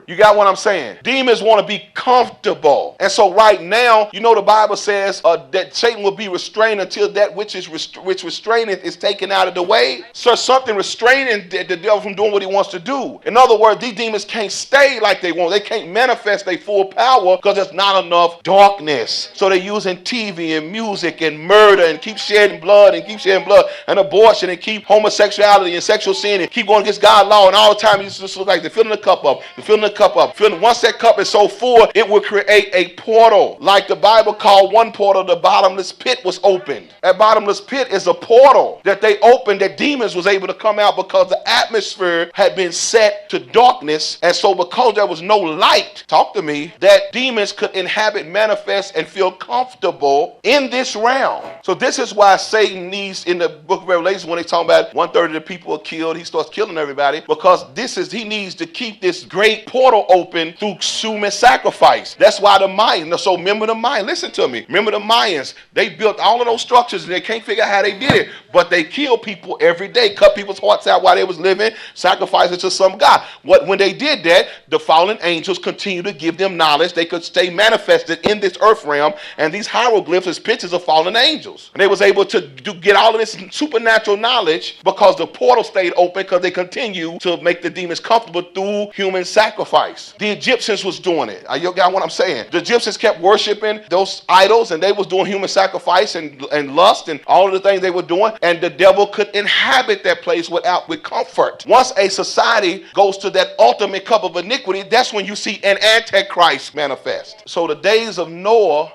You got what I'm saying? Demons want to be comfortable. And so right now, you know the Bible says that Satan will be restrained until that which restraineth is taken out of the way. So something restraining the devil from doing what he wants to do. In other words, these demons can't stay like they want. They can't manifest their full power because there's not enough darkness. So they're using TV and music and murder and keep shedding blood and abortion and keep homosexuality and sexual sin and keep going against God's law. And all the time it's just like they're filling the cup up. They're filling the cup up. Once that cup is so full, it will create a portal. Like the Bible called one portal, the bottomless pit was opened. That bottomless pit is a portal that they opened that demons was able to come out because the atmosphere had been set to darkness. And so because there was no light, talk to me, that demons could inhabit, manifest, and feel comfortable in this realm. So this is why Satan needs, in the book of Revelation, when they talk about 1/3 of the people are killed, he starts killing everybody because he needs to keep this great portal open through human sacrifice. That's why the Mayans, so remember the Mayans, listen to me, remember the Mayans, they built all of those structures and they can't figure out how they did it, but they killed people every day, cut people's hearts out while they was living, sacrificed it to some god. When they did that, the fallen angels continued to give them knowledge. They could stay manifested in this earth realm, and these hieroglyphs is pictures of fallen angels. And they was able to get all of this supernatural knowledge because the portal stayed open because they continue to make the demons comfortable through human sacrifice. The Egyptians was doing it. You got what I'm saying? The Egyptians kept worshiping those idols, and they was doing human sacrifice and lust and all of the things they were doing, and the devil could inhabit that place with comfort. Once a society goes to that ultimate cup of iniquity, that's when you see an antichrist manifest. So the days of Noah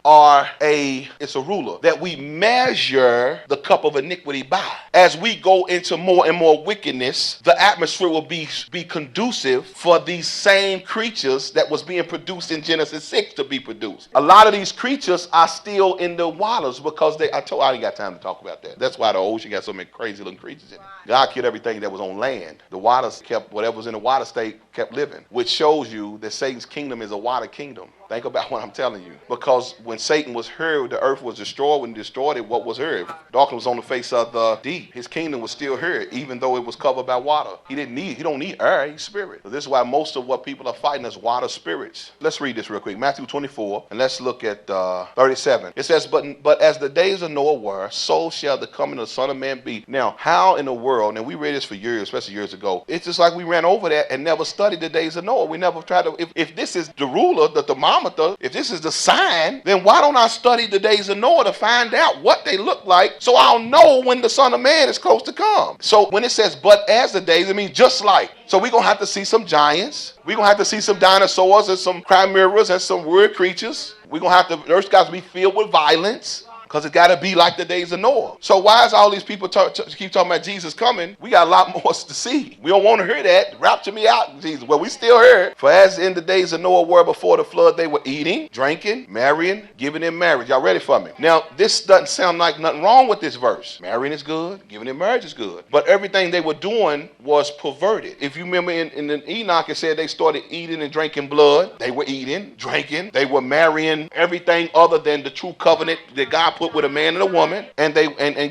it's a ruler that we measure the cup of iniquity by. As we go into more and more wickedness, the atmosphere will be conducive for these same creatures that was being produced in Genesis 6 to be produced. A lot of these creatures are still in the waters because I ain't got time to talk about that. That's why the ocean got so many crazy little creatures in it. God killed everything that was on land. The waters kept, whatever was in the water state kept living, which shows you that Satan's kingdom is a water kingdom. Think about what I'm telling you. Because when Satan was here, the earth was destroyed. When he destroyed it, what was here? Darkness was on the face of the deep. His kingdom was still here, even though it was covered by water. He don't need air, he's spirit. So this is why most of what people are fighting is water spirits. Let's read this real quick. Matthew 24, and let's look at 37. It says, but as the days of Noah were, so shall the coming of the Son of Man be. Now, how in the world, and we read this for years, especially years ago, it's just like we ran over that and never studied the days of Noah. We never tried to, if this is the ruler, the thermometer, if this is the sign, then why don't I study the days of Noah to find out what they look like so I'll know when the Son of Man is close to come? So when it says, but as the days, it means just like. So we're going to have to see some giants. We're going to have to see some dinosaurs and some chimeras and some weird creatures. We're going to have to, the earth's got to be filled with violence. Because it's got to be like the days of Noah. So why is all these people keep talking about Jesus coming? We got a lot more to see. We don't want to hear that. Rapture me out, Jesus. Well, we still hear. For as in the days of Noah were before the flood, they were eating, drinking, marrying, giving in marriage. Y'all ready for me? Now, this doesn't sound like nothing wrong with this verse. Marrying is good. Giving in marriage is good. But everything they were doing was perverted. If you remember in Enoch, it said they started eating and drinking blood. They were eating, drinking. They were marrying everything other than the true covenant that God put with a man and a woman, and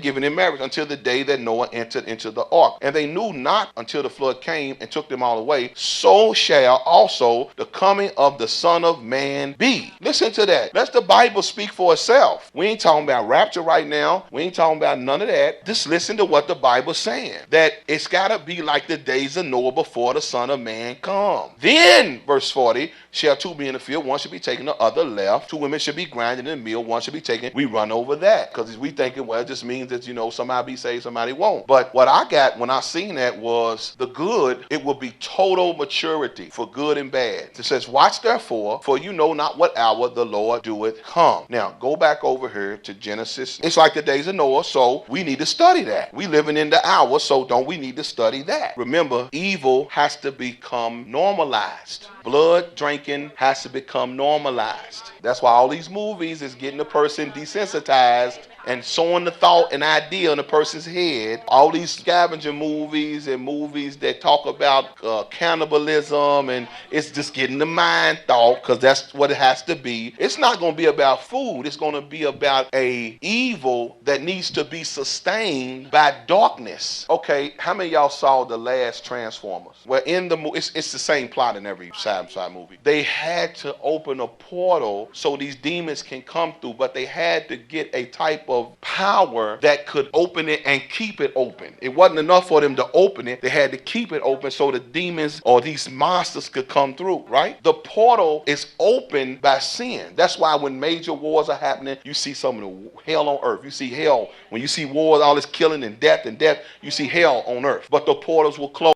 given in marriage until the day that Noah entered into the ark. And they knew not until the flood came and took them all away. So shall also the coming of the Son of Man be. Listen to that. Let the Bible speak for itself. We ain't talking about rapture right now. We ain't talking about none of that. Just listen to what the Bible's saying. That it's got to be like the days of Noah before the Son of Man come. Then, verse 40, shall two be in the field, one should be taken, the other left. Two women should be grinding in the mill, one should be taken. We run over that because we thinking, well, it just means that, somebody be saved, somebody won't. But what I got when I seen that was the good, it will be total maturity for good and bad. It says, watch therefore, for you know not what hour the Lord doeth come. Now, go back over here to Genesis. It's like the days of Noah, so we need to study that. We living in the hour, so don't we need to study that? Remember, evil has to become normalized. Blood drinking has to become normalized. That's why all these movies is getting the person desensitized and sowing the thought and idea in a person's head. All these scavenger movies and movies that talk about cannibalism, and it's just getting the mind thought, because that's what it has to be. It's not going to be about food. It's going to be about a evil that needs to be sustained by darkness. Okay, how many of y'all saw the last Transformers? Well, in the movie, it's the same plot in every sci-fi movie. They had to open a portal so these demons can come through, but they had to get a type of power that could open it and keep it open. It wasn't enough for them to open it. They had to keep it open so the demons or these monsters could come through, right? The portal is opened by sin. That's why when major wars are happening, you see some of the hell on earth. You see hell. When you see wars, all this killing and death, you see hell on earth. But the portals will close.